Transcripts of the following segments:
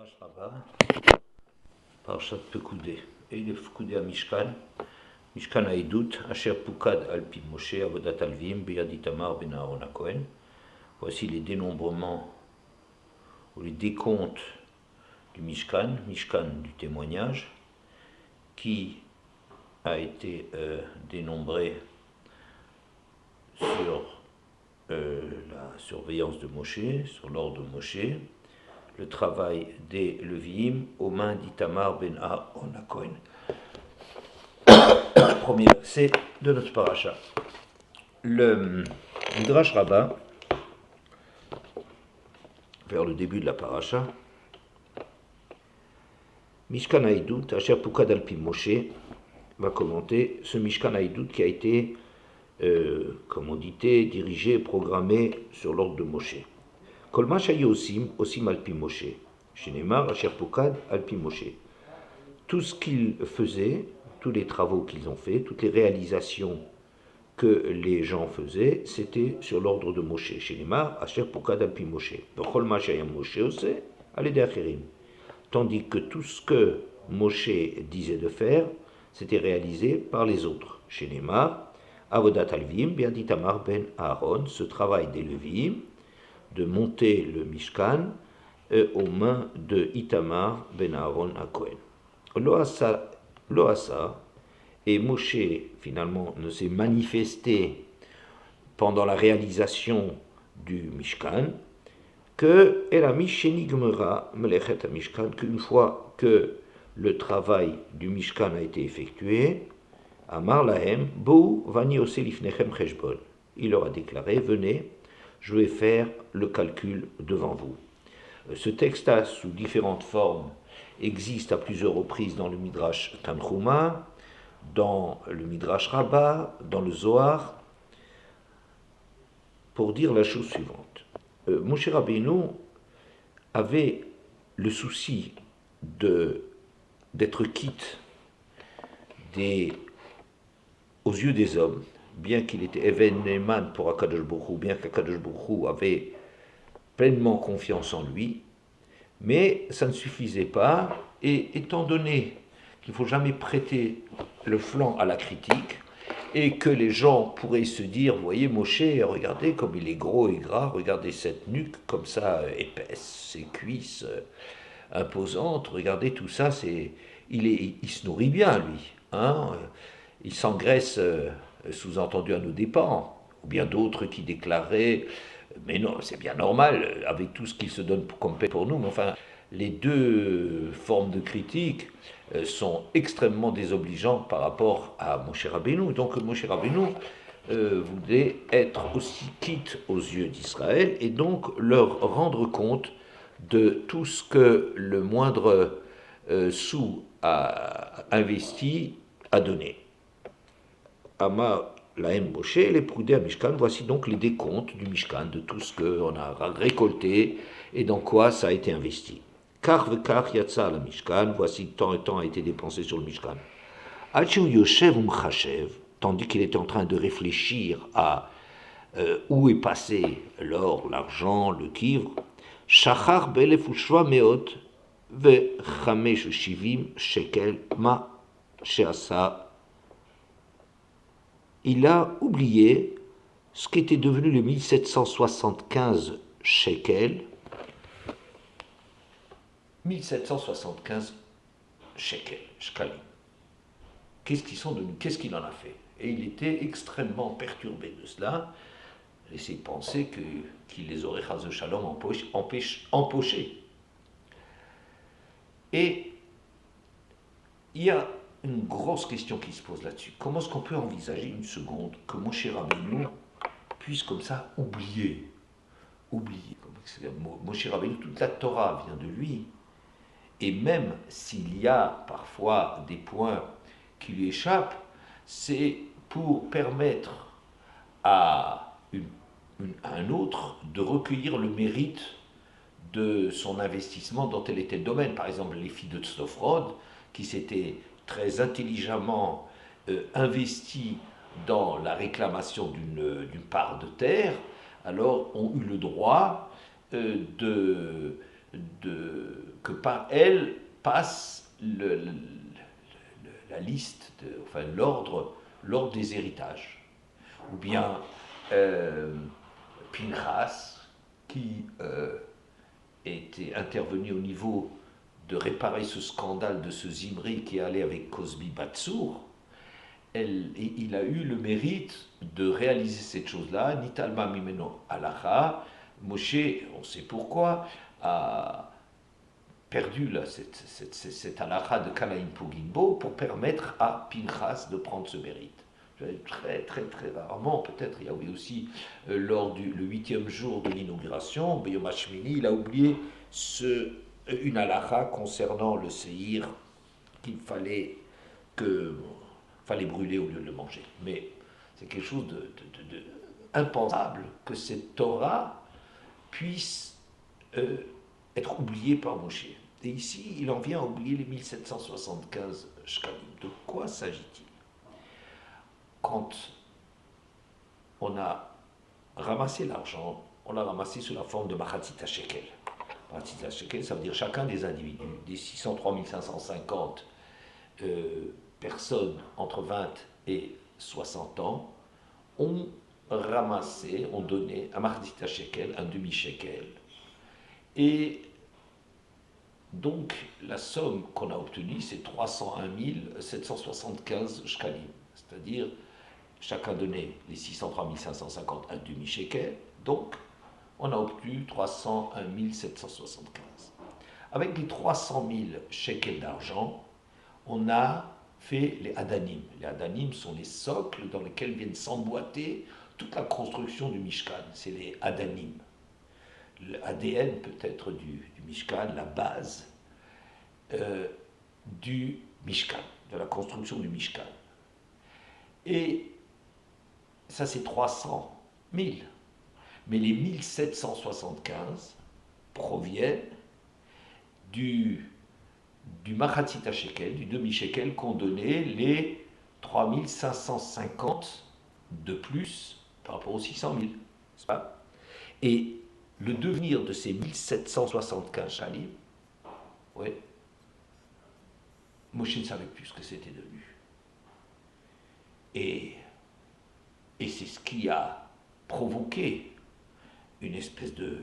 Midrash Rabbah, Parashat Pekudé. Et il est Pekudé à Mishkan, Mishkan Haïdout, Asher Pukad Alpi Moshe, Avodat Alvim, Biyad Itamar Ben Aaron HaKohen. Voici les dénombrements, ou les décomptes du Mishkan, Mishkan du témoignage, qui a été dénombré sur la surveillance de Moshe, sur l'ordre de Moshe, le travail des Leviim aux mains d'Itamar ben Aaron HaKohen. Premier verset de notre paracha. Le Midrash Rabbah, vers le début de la paracha, Mishkan Haïdout, Asher Pukad Alpi Moshe, va commenter ce Mishkan Haïdout qui a été, commandité, dirigé, programmé sur l'ordre de Moshe. Kol ma shayu osim alpi Moshe, shenemar asher pukad alpi Moshe. Tout ce qu'ils faisaient, tous les travaux qu'ils ont faits, toutes les réalisations que les gens faisaient, c'était sur l'ordre de Moshe. Shenemar asher pukad alpi Moshe. Kol ma shayam Moshe ose alede acherim. Tandis que tout ce que Moshe disait de faire, c'était réalisé par les autres. Shenemar avodat alvim biad Itamar ben Aaron, ce travail des Leviim, de monter le Mishkan aux mains de Itamar ben Aaron HaKohen. Lo asa, et Moshe finalement ne s'est manifesté pendant la réalisation du Mishkan que qu'une fois que le travail du Mishkan a été effectué, Amar lahem bou vani ose lifnechem cheshbon. Il leur a déclaré, venez, je vais faire le calcul devant vous. Ce texte, sous différentes formes, existe à plusieurs reprises dans le Midrash Tanchuma, dans le Midrash Rabbah, dans le Zohar, pour dire la chose suivante. Moshe Rabbeinu avait le souci d'être quitte aux yeux des hommes, bien qu'il était Even Neman pour Akadosh Baruch Hu, bien qu'Akadosh Baruch Hu avait pleinement confiance en lui, mais ça ne suffisait pas, et étant donné qu'il ne faut jamais prêter le flanc à la critique, et que les gens pourraient se dire, voyez Moshe, regardez comme il est gros et gras, regardez cette nuque comme ça épaisse, ses cuisses imposantes, regardez tout ça, il se nourrit bien lui, hein, il s'engraisse sous-entendu à nos dépens, ou bien d'autres qui déclaraient, mais non, c'est bien normal, avec tout ce qu'il se donne comme paix pour nous, mais enfin, les deux formes de critique sont extrêmement désobligeantes par rapport à Moshe Rabbeinu. Donc Moshe Rabbeinu voulait être aussi quitte aux yeux d'Israël et donc leur rendre compte de tout ce que le moindre sou a investi, a donné. Ama Lahem Moshe, les Prudé à Mishkan, voici donc les décomptes du Mishkan, de tout ce qu'on a récolté et dans quoi ça a été investi. Kar vekar yatsa la Mishkan, voici tant et tant a été dépensé sur le Mishkan. Achiu yoshev umchachev, tandis qu'il était en train de réfléchir à où est passé l'or, l'argent, le cuivre, shachar belef ushva meot ve chamesh shivim shekel ma sheasa. Il a oublié ce qui était devenu le 1775 shekels. 1775 shekels, shkalim. Qu'est-ce qu'ils sont devenus? Qu'est-ce qu'il en a fait? Et il était extrêmement perturbé de cela. Laissez penser qu'il les aurait, chas de shalom, empochés. Et il y a une grosse question qui se pose là-dessus. Comment est-ce qu'on peut envisager une seconde que Moshe Rabbeinu puisse comme ça oublier? Moshe Rabbeinu, toute la Torah vient de lui. Et même s'il y a parfois des points qui lui échappent, c'est pour permettre à un autre de recueillir le mérite de son investissement dans tel et tel domaine. Par exemple, les filles de Tzlofrod, qui s'étaient très intelligemment investies dans la réclamation d'une part de terre, alors ont eu le droit que que par elle passe la liste, enfin l'ordre des héritages. Ou bien Pinchas, qui était intervenu au niveau de réparer ce scandale de ce Zimri qui allait avec Cosbi Batsour, il a eu le mérite de réaliser cette chose-là. Nitalma mimeno alacha. Moshe, on sait pourquoi, a perdu là, cette alacha de Kalaim Pugimbo pour permettre à Pinchas de prendre ce mérite. Très, très, très rarement, peut-être, il y a eu aussi, lors le 8e jour de l'inauguration, Beyom Hashmini, il a oublié une halakha concernant le séhir qu'il fallait brûler au lieu de le manger. Mais c'est quelque chose de impensable que cette Torah puisse être oubliée par Moshe. Et ici, il en vient à oublier les 1775 shkalim. De quoi s'agit-il? Quand on a ramassé l'argent, on l'a ramassé sous la forme de Machatzit HaShekel. Machatzit HaShekel, ça veut dire chacun des individus, des 603 550 personnes entre 20 et 60 ans, ont ramassé, ont donné à Machatzit HaShekel un demi-shekel. Et donc, la somme qu'on a obtenue, c'est 301 775 shkalim, c'est-à-dire chacun donnait les 603 550 un demi-shekel, donc on a obtenu 301 775. Avec les 300 000 shekels d'argent, on a fait les adanim. Les adanim sont les socles dans lesquels viennent s'emboîter toute la construction du Mishkan, c'est les adanim. L'ADN peut-être du Mishkan, la base du Mishkan, de la construction du Mishkan. Et ça, c'est 300 000. Mais les 1775 proviennent du Machatzit HaShekel, du demi-shekel qu'ont donné les 3550 de plus par rapport aux 600 000. N'est-ce pas? Et le devenir de ces 1775 shalim, ouais, Moshe ne savait plus ce que c'était devenu. Et c'est ce qui a provoqué une espèce de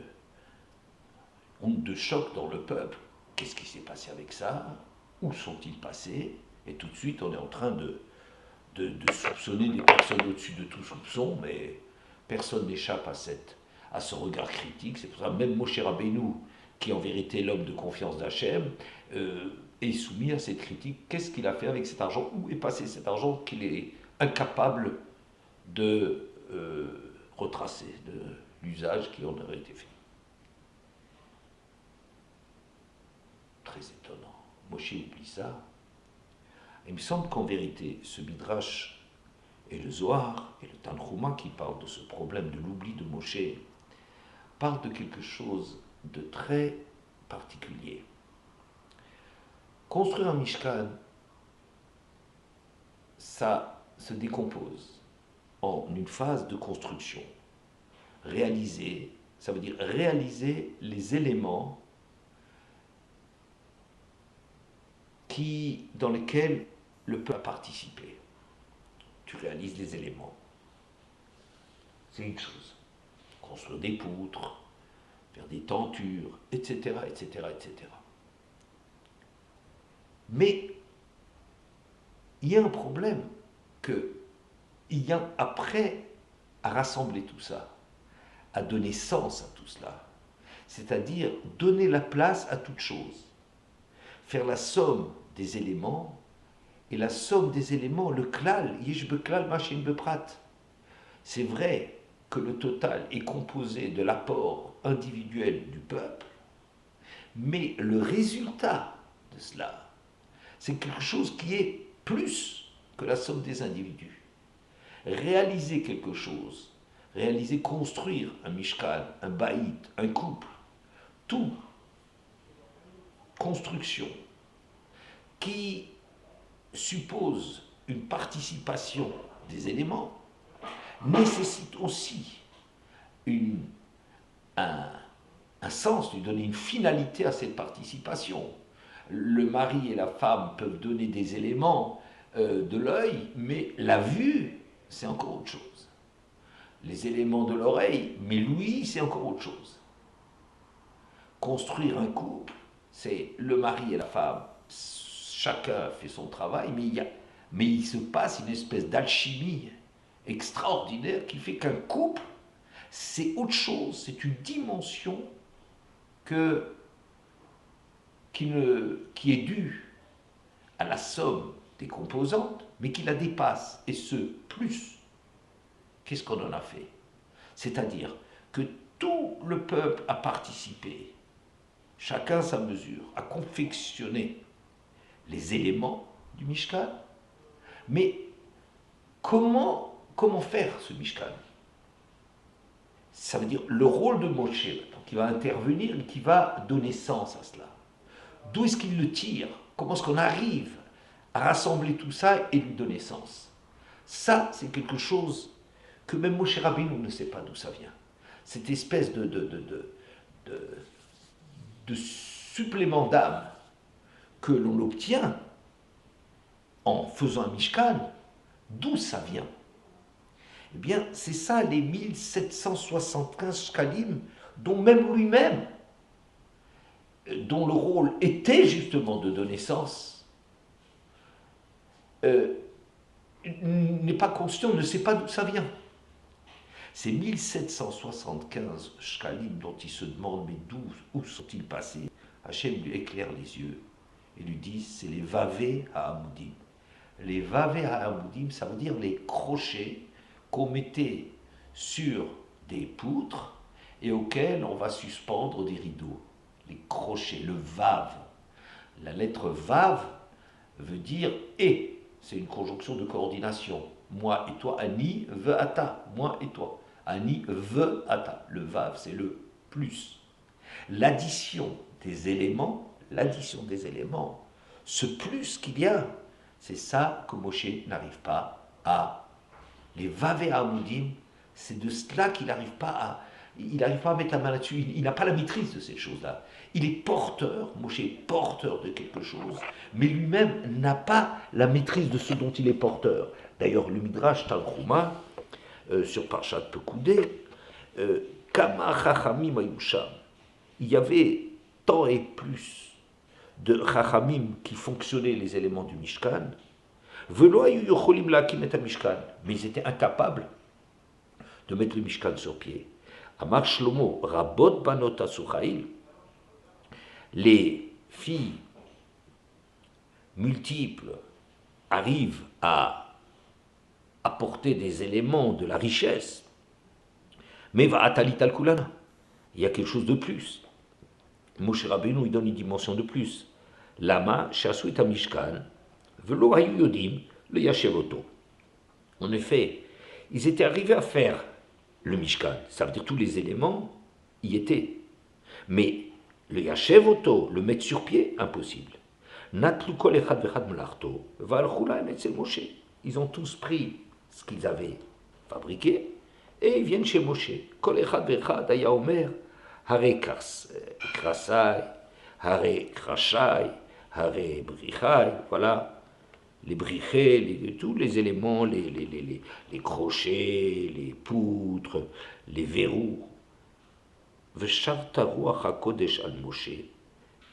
onde de choc dans le peuple. Qu'est-ce qui s'est passé avec ça? Où sont-ils passés? Et tout de suite, on est en train de soupçonner des personnes au-dessus de tout soupçon, mais personne n'échappe à ce regard critique. C'est pour ça que même Moshe Rabbeinu, qui est en vérité l'homme de confiance d'Hachem, est soumis à cette critique. Qu'est-ce qu'il a fait avec cet argent? Où est passé cet argent qu'il est incapable de retracer, de l'usage qui en aurait été fait? Très étonnant. Moshe oublie ça. Il me semble qu'en vérité, ce Midrash et le Zohar et le Tanchuma qui parlent de ce problème de l'oubli de Moshe parlent de quelque chose de très particulier. Construire un Mishkan, ça se décompose en une phase de construction. Réaliser, ça veut dire réaliser les éléments dans lesquels le peuple a participé. Tu réalises les éléments. C'est une chose. Construire des poutres, faire des tentures, etc., etc., etc. Mais il y a un problème qu'il y a après à rassembler tout ça, à donner sens à tout cela, c'est-à-dire donner la place à toute chose, faire la somme des éléments, et la somme des éléments, le klal, yish beklal machin beprat. C'est vrai que le total est composé de l'apport individuel du peuple, mais le résultat de cela, c'est quelque chose qui est plus que la somme des individus. Réaliser quelque chose, construire un mishkan, un baït, un couple, tout construction qui suppose une participation des éléments nécessite aussi un sens, lui donner une finalité à cette participation. Le mari et la femme peuvent donner des éléments de l'œil, mais la vue, c'est encore autre chose. Les éléments de l'oreille, mais l'ouïe, c'est encore autre chose. Construire un couple, c'est le mari et la femme, chacun fait son travail, mais il se passe une espèce d'alchimie extraordinaire qui fait qu'un couple, c'est autre chose, c'est une dimension que, qui est due à la somme des composantes, mais qui la dépasse, et ce, plus. Qu'est-ce qu'on en a fait? C'est-à-dire que tout le peuple a participé, chacun sa mesure, à confectionner les éléments du Mishkan. Mais comment faire ce Mishkan? Ça veut dire le rôle de Moshe, qui va intervenir et qui va donner sens à cela. D'où est-ce qu'il le tire? Comment est-ce qu'on arrive à rassembler tout ça et lui donner sens? Ça, c'est quelque chose que même Moshe Rabbeinu ne sait pas d'où ça vient. Cette espèce de supplément d'âme que l'on obtient en faisant un Mishkan, d'où ça vient? Eh bien, c'est ça les 1775 shkalim dont même lui-même, dont le rôle était justement de donner sens, n'est pas conscient, ne sait pas d'où ça vient. Ces 1775 shkalim dont il se demande, mais où sont-ils passés? Hachem lui éclaire les yeux et lui dit, c'est les vavé ha'amoudim. Les vavé ha'amoudim, ça veut dire les crochets qu'on mettait sur des poutres et auxquels on va suspendre des rideaux. Les crochets, le vav. La lettre vav veut dire et. C'est une conjonction de coordination. Moi et toi, ani ve ata. Moi et toi. Ani ve ata. Le vav, c'est le plus. L'addition des éléments, ce plus qu'il y a, c'est ça que Moshe n'arrive pas à. Les Vavé Hamoudim, c'est de cela qu'il n'arrive pas à. Il n'arrive pas à mettre la main là-dessus, il n'a pas la maîtrise de ces choses-là. Il est porteur, Moshe est porteur de quelque chose, mais lui-même n'a pas la maîtrise de ce dont il est porteur. D'ailleurs, le Midrash Tanchuma, sur Parshat Pekoudé, Kama Chachamim Ayusham, il y avait tant et plus de Chachamim qui fonctionnaient les éléments du Mishkan, mais ils étaient incapables de mettre le Mishkan sur pied. Amar Shlomo, Rabot Banot Asuchail, les filles multiples arrivent à apporter des éléments de la richesse, mais va atalit al kulana. Il y a quelque chose de plus. Moshe Rabbeinu, il donne une dimension de plus. Lama, Shasu et Mishkan, Velo hayu yodim le yashevoto. En effet, ils étaient arrivés à faire le Mishkan, ça veut dire tous les éléments y étaient. Mais le yashevoto, le mettre sur pied, impossible. Natlu kol echad vechad melarto, va'alchu la'em etzel Moshe. Ils ont tous pris ce qu'ils avaient fabriqué et ils viennent chez Moshe. Kol echad vechad aya omer, hare krasai, hare krashai, hare brichai, voilà. Les brichets, tous les éléments, les crochets, les poutres, les verrous. Al Moshe.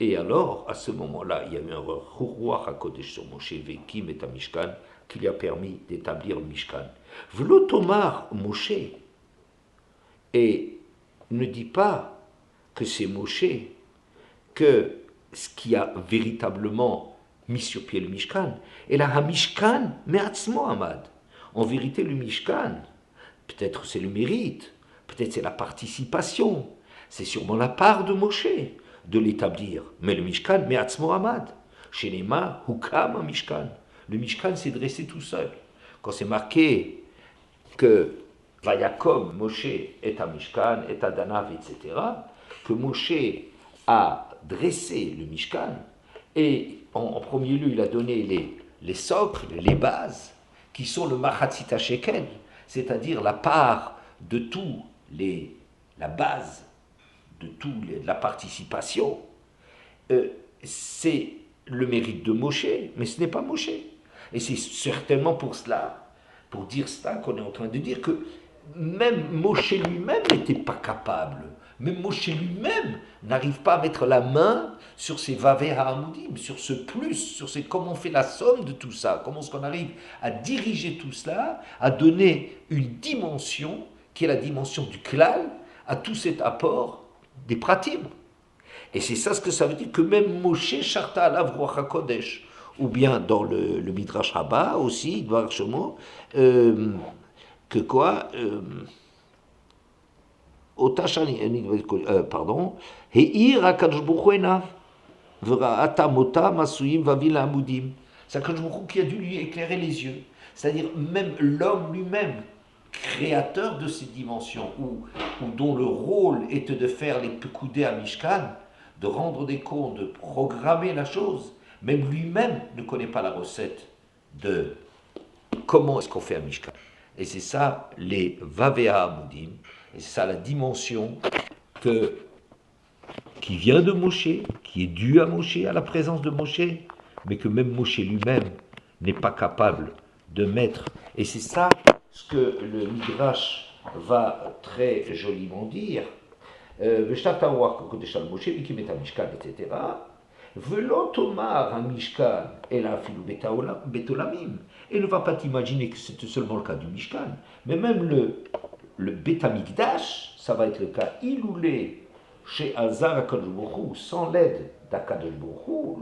Et alors, à ce moment-là, il y a eu un Ruach HaKodesh sur Moshe, Vekim et Mishkan, qui lui a permis d'établir le Mishkan. V'lo tomar Moshe. Et ne dit pas que c'est Moshe, que ce qui a véritablement mis sur pied le Mishkan. Et là, Mishkan, me'atzmo amad. En vérité, le Mishkan, peut-être c'est le mérite, peut-être c'est la participation, c'est sûrement la part de Moshe de l'établir. Mais le Mishkan, me'atzmo amad. Shenema, hukam Mishkan. Le Mishkan s'est dressé tout seul. Quand c'est marqué que Vayakom, Moshe, est à Mishkan, est à Danav, etc., que Moshe a dressé le Mishkan, et en premier lieu, il a donné les socles, les bases, qui sont le Machatzit c'est-à-dire la part de tout, la base de la participation, c'est le mérite de Moshe, mais ce n'est pas Moshe. Et c'est certainement pour cela, pour dire cela, qu'on est en train de dire que même Moshe lui-même n'était pas capable. Même Moshe lui-même n'arrive pas à mettre la main sur ces Vavé Ha'amudim, sur ce plus, sur comment on fait la somme de tout ça, comment est-ce qu'on arrive à diriger tout cela, à donner une dimension, qui est la dimension du klal, à tout cet apport des pratim. Et c'est ça ce que ça veut dire, que même Moshe Sharta alav Ruach HaKodesh, ou bien dans le Midrash Rabbah aussi, Dvar Shemo, que quoi pardon, Heir HaKadosh Baruch Hu enav, V'ra'ata motam asuyim vavil ha'amudim. C'est HaKadosh Baruch Hu qui a dû lui éclairer les yeux. C'est-à-dire même l'homme lui-même, créateur de ces dimensions, ou dont le rôle est de faire les pekoudés à Mishkan, de rendre des comptes, de programmer la chose, même lui-même ne connaît pas la recette de comment est-ce qu'on fait un Mishkan. Et c'est ça les Vavea Amudim, et c'est ça la dimension qui vient de Moshe, qui est due à Moshe, à la présence de Moshe, mais que même Moshe lui-même n'est pas capable de mettre. Et c'est ça ce que le Midrash va très joliment dire. etc. Velo tomar un Mishkan, et afilu betolamim. Et ne va pas t'imaginer que c'est seulement le cas du Mishkan, mais même le Betamikdash, ça va être le cas iloulé chez Azar HaKadosh Baruch Hu, sans l'aide d'HaKadosh Baruch Hu,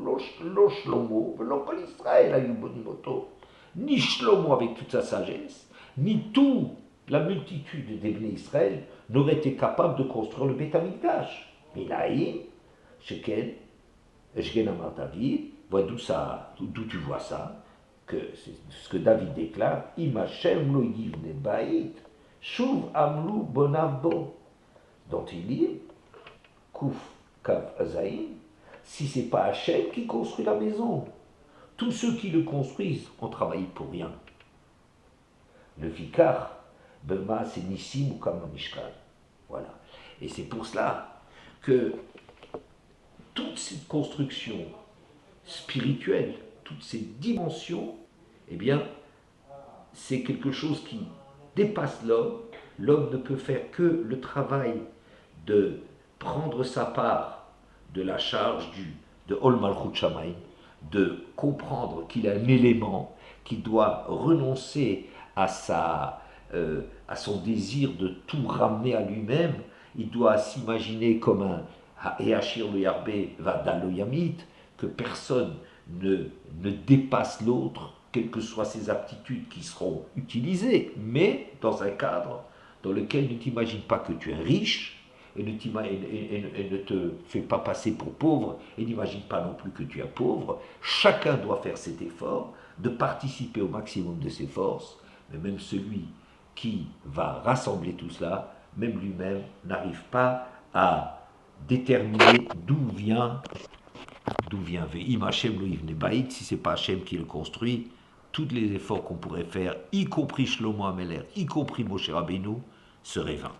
lo Shlomo, velo kol Israël ayu bonim oto. Ni Shlomo avec toute sa sagesse, ni tout la multitude des Bnei Israël n'aurait été capable de construire le Beth Amikdash. Mais là, Sheken, Shken Amar David, vois d'où tu vois ça, que c'est ce que David déclare, Im Hashem lo yivne ba'it, shuv amlu bonav bo. Dont il dit, Kouf Kav Azaïm, si c'est pas Hashem qui construit la maison, tous ceux qui le construisent ont travaillé pour rien. Le Vikar, Bema, c'est Nissim ou Kama Mishkan. Voilà. Et c'est pour cela que toute cette construction spirituelle, toutes ces dimensions, eh bien, c'est quelque chose qui dépasse l'homme. L'homme ne peut faire que le travail de prendre sa part de la charge de Ol Malchut Shamayim, de comprendre qu'il a un élément qui doit renoncer à son désir de tout ramener à lui-même. Il doit s'imaginer comme un Eachir le Yarbe Vadal le Yamit, que personne ne dépasse l'autre, quelles que soient ses aptitudes qui seront utilisées, mais dans un cadre dans lequel ne t'imagine pas que tu es riche, et ne te fais pas passer pour pauvre, et n'imagine pas non plus que tu es pauvre. Chacun doit faire cet effort, de participer au maximum de ses forces, mais même celui qui va rassembler tout cela, même lui-même n'arrive pas à déterminer d'où vient Ve'im Hashem lo yivne ba'it, si c'est pas Hashem qui le construit, tous les efforts qu'on pourrait faire, y compris Shlomo HaMelech, y compris Moshe Rabbeinu, seraient vains.